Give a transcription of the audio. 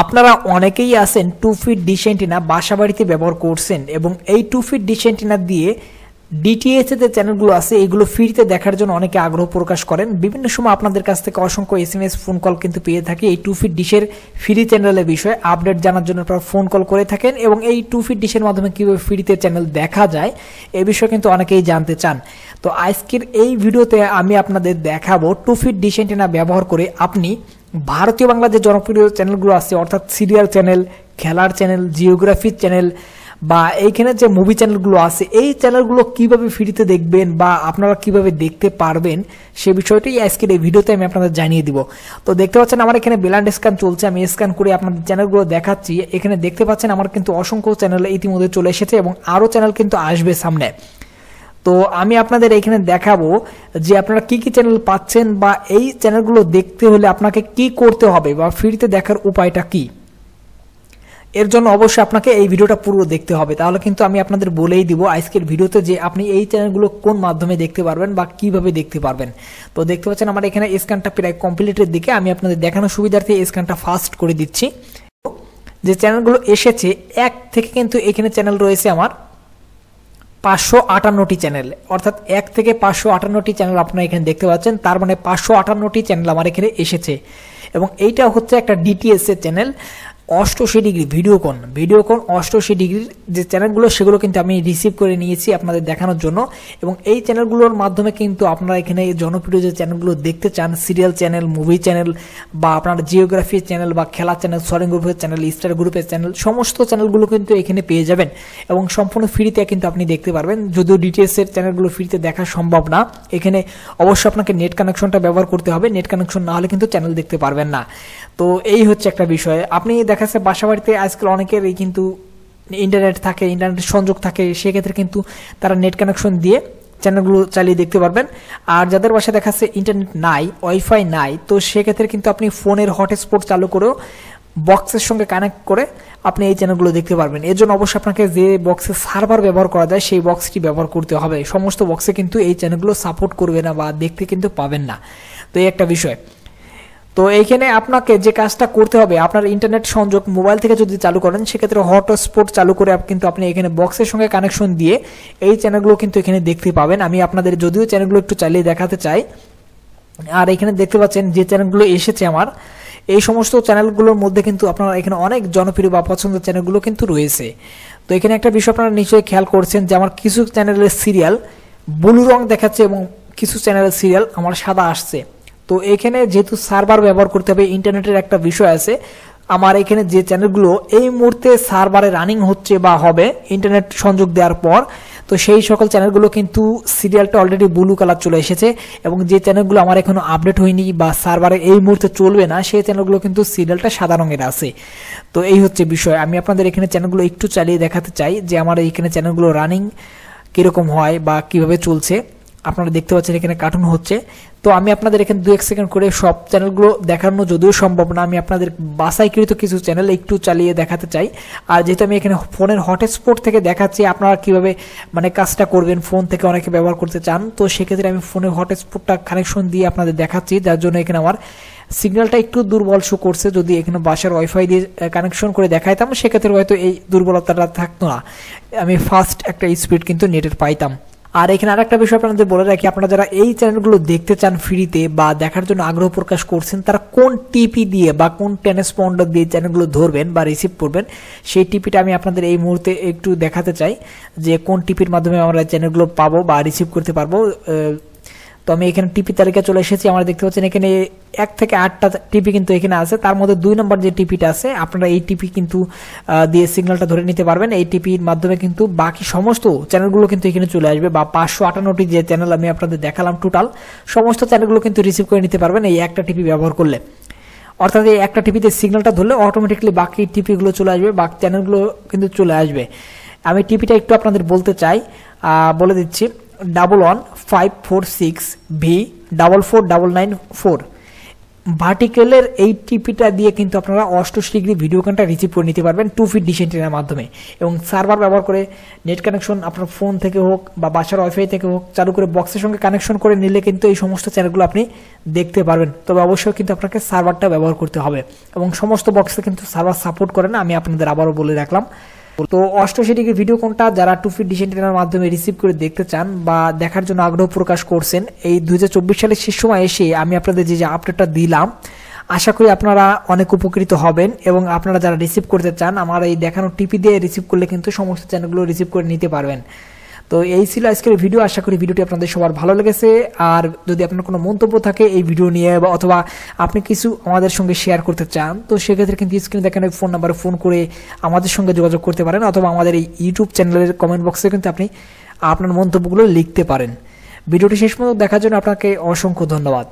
আপনারা অনেকেই আছেন 2 ফিট ডিশ অ্যান্টেনা বাসাবাড়িতে ব্যবহার করছেন এবং এই 2 ফিট ডিশ অ্যান্টেনা দিয়ে ডিটিএইচ এর যে চ্যানেলগুলো আছে এগুলো ফ্রিতে দেখার জন্য অনেকে আগ্রহ প্রকাশ করেন। বিভিন্ন সময় আপনাদের কাছ থেকে অসংখ্য এসএমএস ফোন কল কিন্তু পেয়ে থাকি এই 2 ফিট ডিশের ফ্রি চ্যানেলের বিষয়ে আপডেট জানার জন্য আপনারা ফোন কল করে থাকেন এবং এই 2 ফিট ডিশের মাধ্যমে কিভাবে ফ্রিতে চ্যানেল দেখা যায় এই বিষয়ে কিন্তু অনেকেই জানতে চান। তো আজকের এই ভিডিওতে আমি আপনাদের দেখাবো 2 ফিট ডিশ অ্যান্টেনা ব্যবহার করে আপনি ভারতীয় বাংলা যে জনপ্রিয় চ্যানেলগুলো আছে অর্থাৎ সিরিয়াল চ্যানেল, খেলার চ্যানেল, জিওগ্রাফি চ্যানেল বা এইখানে যে মুভি চ্যানেলগুলো আছে এই চ্যানেলগুলো কিভাবে ফ্রিতে দেখবেন বা আপনারা কিভাবে দেখতে পারবেন সে বিষয়টাই আজকের এই ভিডিওতে আমি আপনাদের জানিয়ে দিব। তো দেখতে পাচ্ছেন আমার এখানে ব্লাইন্ড স্ক্যান চলছে, আমি স্ক্যান করে আপনাদের চ্যানেলগুলো দেখাচ্ছি। এখানে দেখতে পাচ্ছেন আমার কিন্তু অসংখ্য চ্যানেল ইতিমধ্যে চলে এসেছে এবং আরও চ্যানেল কিন্তু আসবে সামনে। তো আমি আপনাদের এখানে দেখাবো যে আপনারা কি কি চ্যানেল পাচ্ছেন বা এই চ্যানেলগুলো দেখতে হলে আপনাকে কি করতে হবে বা ফ্রিতে দেখার উপায়টা কি। এর জন্য অবশ্যই আপনাকে এই ভিডিওটা পুরো দেখতে হবে, তাহলে কিন্তু আমি আপনাদের বলেই দিব আজকের ভিডিওতে যে আপনি এই চ্যানেলগুলো কোন মাধ্যমে দেখতে পারবেন বা কিভাবে দেখতে পারবেন। তো দেখতে পাচ্ছেন আমার এখানে স্ক্যানটা প্রায় কমপ্লিটের দিকে, আমি আপনাদের দেখানোর সুবিধার্থে স্ক্যানটা ফাস্ট করে দিচ্ছি। যে চ্যানেলগুলো এসেছে এক থেকে কিন্তু এখানে চ্যানেল রয়েছে আমার 558টি চ্যানেল, অর্থাৎ 1 থেকে 558টি চ্যানেল আপনারা এখানে দেখতে পাচ্ছেন। তার মানে 558টি চ্যানেল আমার এখানে এসেছে এবং এইটা হচ্ছে একটা ডিটিএস এর চ্যানেল 88 ডিগ্রি ভিডিওকন 88 ডিগ্রির যে চ্যানেলগুলো সেগুলো কিন্তু আমি রিসিভ করে নিয়েছি আপনাদের দেখানোর জন্য। এবং এই চ্যানেলগুলোর মাধ্যমে কিন্তু আপনারা এখানে জনপ্রিয় যে চ্যানেলগুলো দেখতে চান, সিরিয়াল চ্যানেল, মুভি চ্যানেল বা আপনার জিওগ্রাফি চ্যানেল বা খেলা চ্যানেল, সলিং গ্রুপের চ্যানেল, স্টার গ্রুপের চ্যানেল, সমস্ত চ্যানেলগুলো কিন্তু এখানে পেয়ে যাবেন এবং সম্পূর্ণ ফ্রিতে কিন্তু আপনি দেখতে পারবেন। যদিও ডিটিএস এর চ্যানেলগুলো ফ্রিতে দেখা সম্ভব না, এখানে অবশ্যই আপনাকে নেট কানেকশনটা ব্যবহার করতে হবে, নেট কানেকশন না হলে কিন্তু চ্যানেল দেখতে পারবেন না। তো এই হচ্ছে একটা বিষয়। আপনি দেখা যাচ্ছে বাসা বাড়িতে আজকাল অনেকেরই কিন্তু ইন্টারনেট থাকে, ইন্টারনেটের সংযোগ থাকে, সেক্ষেত্রে কিন্তু তারা নেট কানেকশন দিয়ে চ্যানেলগুলো চালিয়ে দেখতে পারবেন। আর যাদের বাসায় দেখা যাচ্ছে ইন্টারনেট নাই, ওয়াইফাই নাই, তো সেক্ষেত্রে কিন্তু আপনি ফোনের হটস্পট চালু করেও বক্সের সঙ্গে কানেক্ট করে আপনি এই চ্যানেলগুলো দেখতে পারবেন। এর জন্য অবশ্যই আপনাকে যে বক্সের সার্ভার ব্যবহার করা যায় সেই বক্সটি ব্যবহার করতে হবে। সমস্ত বক্সে কিন্তু এই চ্যানেলগুলো সাপোর্ট করবে না বা দেখতে কিন্তু পাবেন না, তো এই একটা বিষয়। তো এইখানে আপনাকে যে কাজটা করতে হবে, আপনার ইন্টারনেট সংযোগ মোবাইল থেকে যদি চালু করেন সেক্ষেত্রে হটস্পট চালু করে কিন্তু আপনি এখানে বক্সের সঙ্গে কানেকশন দিয়ে এই চ্যানেলগুলো কিন্তু এখানে দেখতে পাবেন। আমি আপনাদের যদিও চ্যানেলগুলো একটু চালিয়ে দেখাতে চাই। আর এখানে দেখতে পাচ্ছেন যে চ্যানেলগুলো এসেছে আমার, এই সমস্ত চ্যানেলগুলোর মধ্যে কিন্তু আপনারা এখানে অনেক জনপ্রিয় বা পছন্দের চ্যানেলগুলো কিন্তু রয়েছে। তো এখানে একটা বিষয় আপনারা নিশ্চয়ই খেয়াল করছেন যে আমার কিছু চ্যানেলের সিরিয়াল ব্লু রং দেখাচ্ছে এবং কিছু চ্যানেলের সিরিয়াল আমার সাদা আসছে। তো এখানে যেহেতু সার্ভার ব্যবহার করতে হবে, ইন্টারনেটের একটা বিষয় আছে, আমার এখানে যে চ্যানেলগুলো এই মুহূর্তে সার্ভারে রানিং হচ্ছে বা হবে ইন্টারনেট সংযোগ দেওয়ার পর, তো সেই সকল চ্যানেলগুলো কিন্তু সিরিয়ালটা অলরেডি ব্লু কালার চলে এসেছে এবং যে চ্যানেলগুলো আমার এখনো আপডেট হয়নি বা সার্ভারে এই মুহূর্তে চলবে না সেই চ্যানেলগুলো কিন্তু সিরিয়ালটা সাদা রঙের আছে। তো এই হচ্ছে বিষয়। আমি আপনাদের এখানে চ্যানেলগুলো একটু চালিয়ে দেখাতে চাই যে আমার এইখানে চ্যানেলগুলো রানিং কীরকম হয় বা কিভাবে চলছে। আপনারা দেখতে পাচ্ছেন এখানে কার্টুন হচ্ছে। তো আমি আপনাদের এখানে 2-1 সেকেন্ড করে সব চ্যানেলগুলো দেখানো যদিও সম্ভব না, আমি আপনাদের বাছাইকৃত কিছু চ্যানেল একটু চালিয়ে দেখাতে চাই। আর যেহেতু আমি এখানে ফোনের হটস্পট থেকে দেখাচ্ছি, আপনারা কিভাবে মানে কাজটা করবেন, ফোন থেকে অনেকে ব্যবহার করতে চান, তো সেক্ষেত্রে আমি ফোনের হটস্পটটা কানেকশন দিয়ে আপনাদের দেখাচ্ছি, যার জন্য এখানে আমার সিগন্যালটা একটু দুর্বল শো করছে। যদি এখানে বাসার ওয়াইফাই দিয়ে কানেকশন করে দেখাইতাম সেক্ষেত্রে হয়তো এই দুর্বলতাটা থাকতো না, আমি ফাস্ট একটা স্পিড কিন্তু নেটের পাইতাম। আর এখানে আরেকটা বিষয় আপনাদের বলে রাখি, আপনারা যারা এই চ্যানেলগুলো দেখতে চান ফ্রিতে বা দেখার জন্য আগ্রহ প্রকাশ করছেন, তারা কোন টিপি দিয়ে বা কোন ট্রান্সপন্ডার দিয়ে চ্যানেলগুলো ধরবেন বা রিসিভ করবেন সেই টিপিটা আমি আপনাদের এই মুহূর্তে একটু দেখাতে চাই যে কোন টিপির মাধ্যমে আমরা চ্যানেলগুলো পাবো বা রিসিভ করতে পারবো। তো আমি এখানে টিপি তালিকা চলে এসেছি, আমরা দেখতে পাচ্ছেন এখানে 1 থেকে 8টা টিপি কিন্তু এখানে আছে। তার মধ্যে 2 নম্বর যে টিপিটা আছে আপনারা এই টিপি কিন্তু দিয়ে সিগন্যালটা ধরে নিতে পারবেন। এই টিপির মাধ্যমে কিন্তু বাকি সমস্ত চ্যানেলগুলো কিন্তু এখানে চলে আসবে বা 558টি যে চ্যানেল আমি আপনাদের দেখালাম টোটাল সমস্ত চ্যানেলগুলো কিন্তু রিসিভ করে নিতে পারবেন এই একটা টিপি ব্যবহার করলে। অর্থাৎ এই একটা টিপিতে সিগন্যালটা ধরলে অটোমেটিকলি বাকি টিপিগুলো চলে আসবে, বাকি চ্যানেলগুলো কিন্তু চলে আসবে। আমি টিপিটা একটু আপনাদের বলতে চাই, বলে দিচ্ছি 11546V 44994। ভার্টিক্যালের এই টিপিটা দিয়ে কিন্তু আপনারা 88 ডিগ্রি ভিডিও কনটা রিসিভ করে নিতে পারবেন 2 ফিট ডিশ অ্যান্টেনার মাধ্যমে। এবং সার্ভার ব্যবহার করে নেট কানেকশন আপনার ফোন থেকে হোক বা বাসার ওয়াইফাই থেকে হোক চালু করে বক্সের সঙ্গে কানেকশন করে নিলে কিন্তু এই সমস্ত চ্যানেলগুলো আপনি দেখতে পারবেন। তবে অবশ্যই কিন্তু আপনাকে সার্ভারটা ব্যবহার করতে হবে এবং সমস্ত বক্সে কিন্তু সার্ভার সাপোর্ট করে না, আমি আপনাদের আবারও বলে রাখলাম। তো 88 ডিগ্রি ভিডিও কোনটা যারা 2 ফিট ডিশ অ্যান্টেনার মাধ্যমে রিসিভ করে দেখতে চান বা দেখার জন্য আগ্রহ প্রকাশ করছেন, এই 2024 সালের শেষ সময় এসে আমি আপনাদের যে আপডেটটা দিলাম আশা করি আপনারা অনেক উপকৃত হবেন। এবং আপনারা যারা রিসিভ করতে চান আমার এই দেখানো টিপি দিয়ে রিসিভ করলে কিন্তু সমস্ত চ্যানেলগুলো রিসিভ করে নিতে পারবেন। তো এই ছিল আজকের ভিডিও, আশা করি ভিডিওটি আপনাদের সবার ভালো লেগেছে। আর যদি আপনার কোনো মন্তব্য থাকে এই ভিডিও নিয়ে বা অথবা আপনি কিছু আমাদের সঙ্গে শেয়ার করতে চান, তো সেক্ষেত্রে কিন্তু স্ক্রিনে দেখেন ফোন নাম্বারে ফোন করে আমাদের সঙ্গে যোগাযোগ করতে পারেন, অথবা আমাদের এই ইউটিউব চ্যানেলের কমেন্ট বক্সে কিন্তু আপনি আপনার মন্তব্যগুলো লিখতে পারেন। ভিডিওটি শেষ পর্যন্ত দেখার জন্য আপনাকে অসংখ্য ধন্যবাদ।